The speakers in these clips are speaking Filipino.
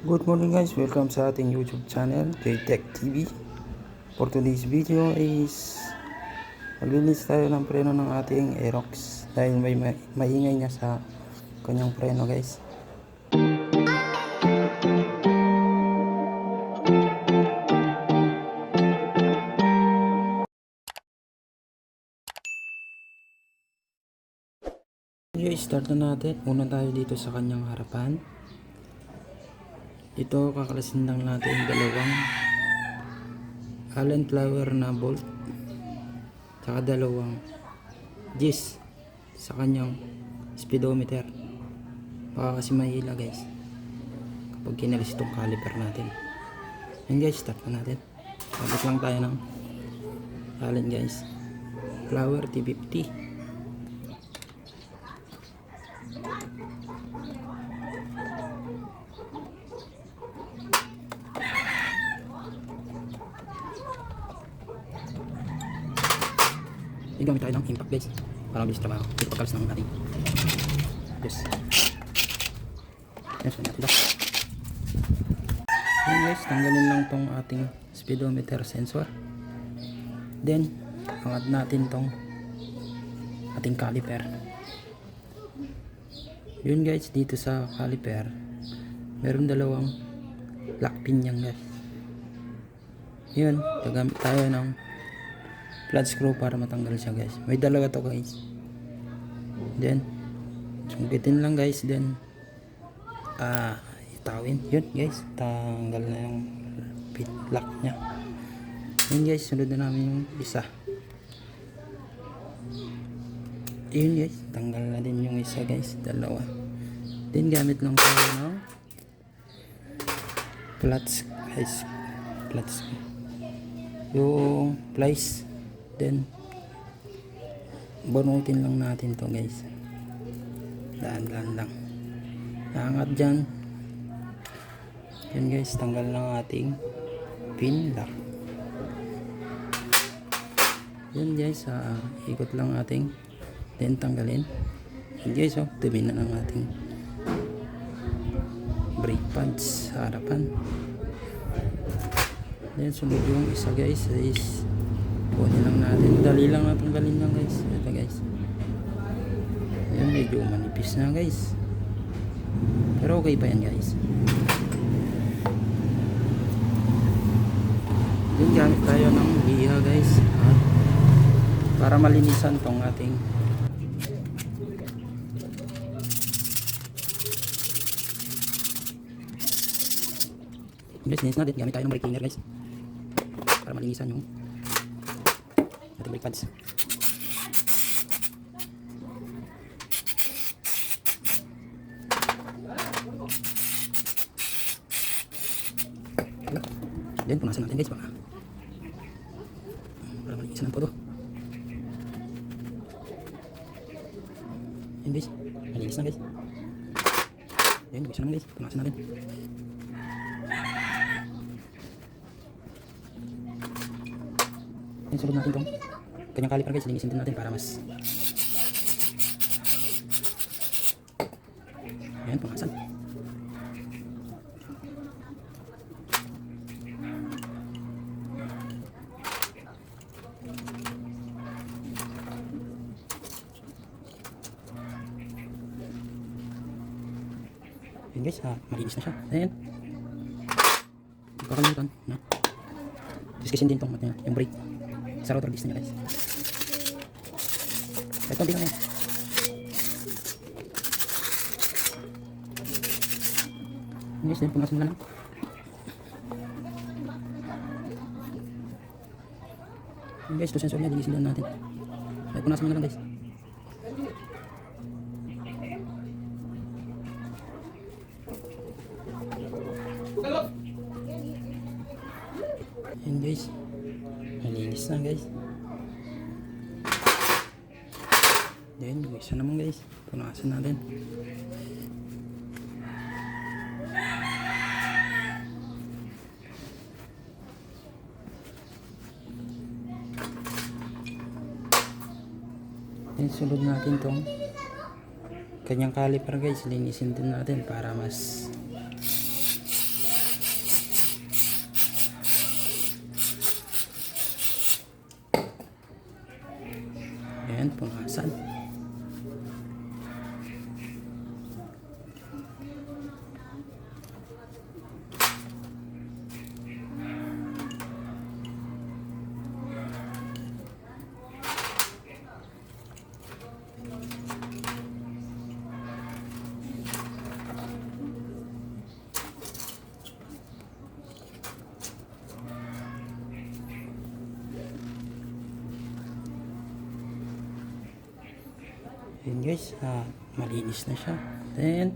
Good morning guys, welcome sa ating YouTube channel, JTech TV. For today's video is maglinis tayo ng preno ng ating Aerox dahil may maingay niya sa kanyang preno guys. Okay, start na natin. Una tayo dito sa kanyang harapan. Ito kakalasin lang natin dalawang Allen flower na bolt saka dalawang Gis sa kanyang speedometer. Baka kasi mahila guys kapag kinalis itong caliper natin. And guys, start na natin. Tapos lang tayo ng Allen guys, flower T50. Gamit tayo ng impact guys para mabilis trabaho. Ito pagkalas ng ating yes natin ito. Yan guys, tanggalin lang tong ating speedometer sensor, then angat natin tong ating caliper. Yun guys, dito sa caliper meron dalawang lock pin yan guys. Yun, gagamit tayo ng flat screw para matanggal siya guys. May dalawa to guys. Then sungkitin lang guys, then itawin. Yun guys, tanggal na yung pin lock nya. Yun guys, sunod na namin yung isa. Yun guys, tanggal na din yung isa guys, dalawa. Then gamit lang tayo ng flat guys, flat screw, yung plies. Then bunutin lang natin to guys, daan-daan lang, naangat dyan. Yan guys, tanggal lang ating pin lock. Yan guys, ikot lang ating, then tanggalin. Yan guys, dumi na ng ating brake pads sa harapan. Then sunod yung isa guys is kunin lang natin, dali lang natanggalin lang guys. Ito guys, ayan, medyo manipis na guys, pero okay pa yan guys. Then gamit tayo ng liha guys para malinisan tong ating guys. Linis natin, gamit tayo ng brake cleaner guys para malinisan yung ating brake pads. Then punasan natin guys para malinisan ang todo. Yan guys, malinis na guys. Yan, guys naman guys, punasan natin. Yan, sulod natin itong kanyang caliper guys, linisin din natin para mas yan, punasan. Yan guys, malinis na siya. Ayan, kakalimutan na discusin din itong yung brake sa rotor disc niya guys. Ito din na yan guys, then punasan mo lang. Yan guys, ito sensor niya, linisin lang natin. Ay, punasan mo lang guys. Yan guys, malinis na guys. Then isa naman guys, punasan natin. Then sunod natin tong kanyang caliper guys, linisin din natin para mas Ayan, punasan. Ayan guys, malinis na siya. Then,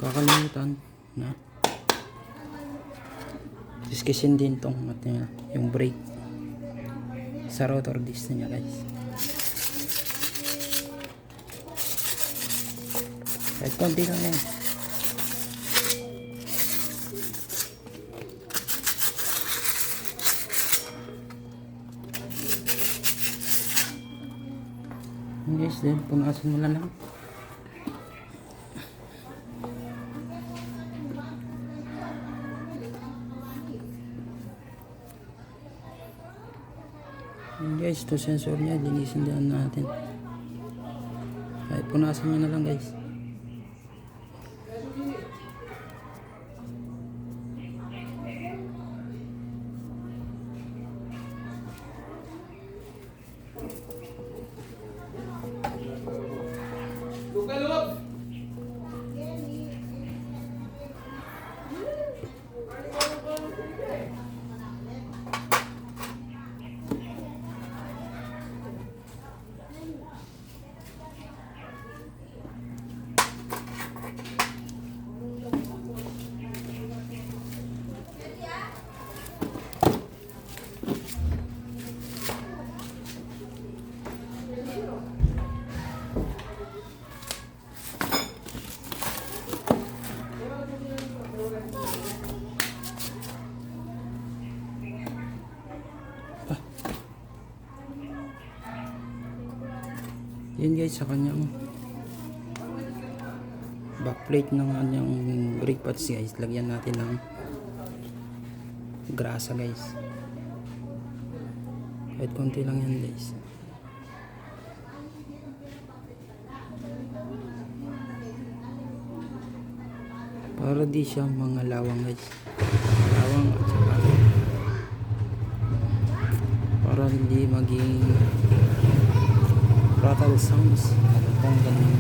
kakalimutan na diskisin din tong yung brake sa rotor disc niya guys. Kahit konti lang yan. Guys, then punasan mo lang. Guys, ito sensor niya, linisin din natin. Kahit punasan nyo na lang guys. Yun guys, sa kanyang backplate ng kanyang brake pads guys, lagyan natin ng grasa guys. Kahit konti lang yan guys. Para di siya mga lawang guys. Lawang at saka para hindi maging rattle sounds. Kung ganun.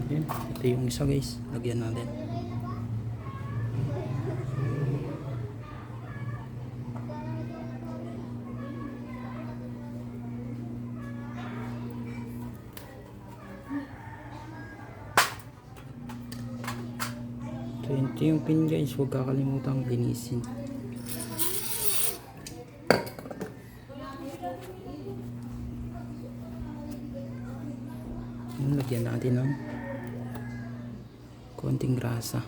Yan. Ito yung isa guys. Lagyan natin. Ito yung pin guys. Huwag kakalimutan linisin. Lagyan natin ng konting grasa.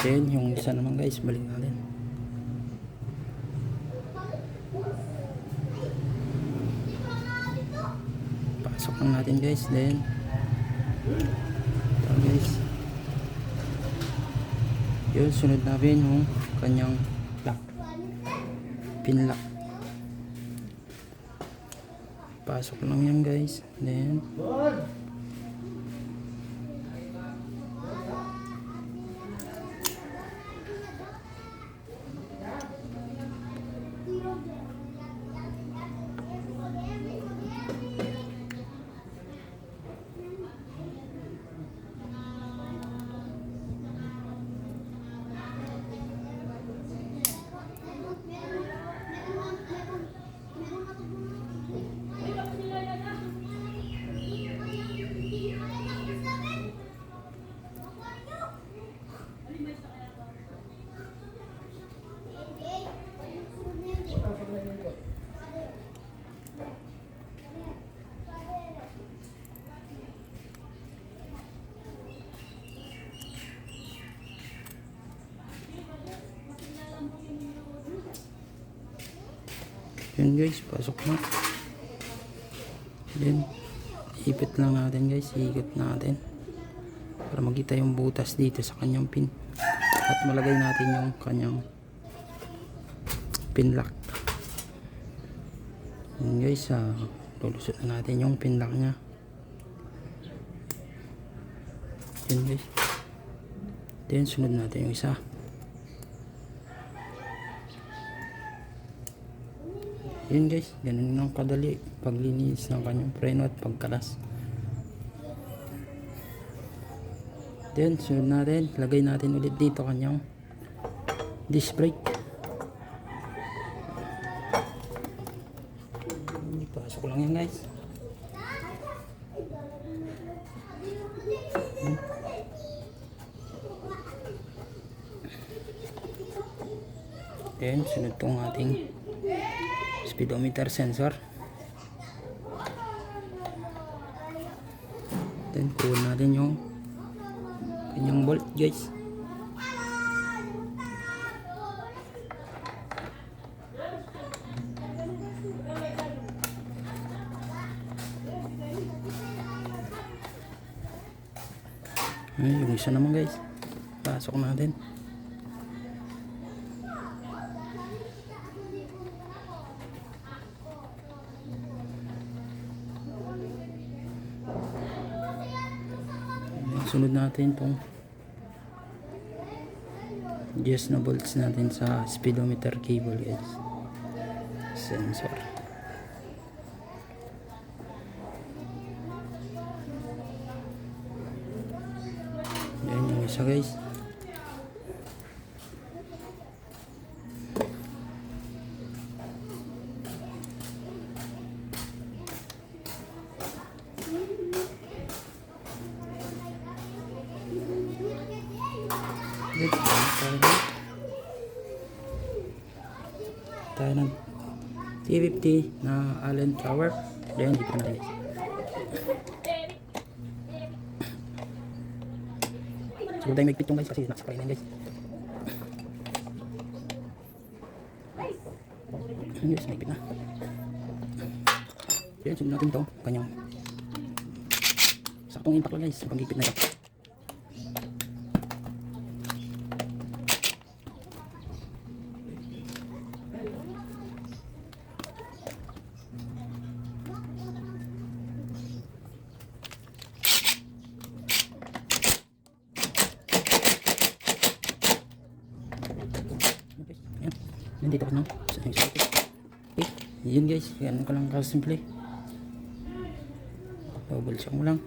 Then yung isa naman guys, balik natin. Pasok lang natin guys. Then ito guys, yun, sunod natin yung kanyang lock, pin lock. Pasok lang yan guys. Then Yun guys, pasok na. Then, ipit lang natin guys, ikot natin. Para makita yung butas dito sa kanyang pin. At malagay natin yung kanyang pin lock. Yun guys, lulusot na natin yung pin lock nya. Yun guys. Then, sunod natin yung isa. Yun guys, ganun lang kadali paglinis ng kanyang preno at pagkalas. Then, sunod natin, lagay natin ulit dito kanyang disc brake. Pasok lang yan guys. Then, sunod tong ating speedometer sensor. Then, kuha natin yung kanyang bolt guys. Yung isa naman guys, pasok natin. Sunod natin itong yes na bolts natin sa speedometer cable guys, sensor. Yan yung isa guys. Tayo ng T50 na Allen Tower. Then dito na guys. So tayo magpit yung guys kasi nakasakay na guys. Ayan guys, magpit na. Then sunod natin ito kanyang saktong impact lang guys, pag-ipit na ito. Nandito ko na okay, yun guys, yan ko lang kasimple. Double check mo lang.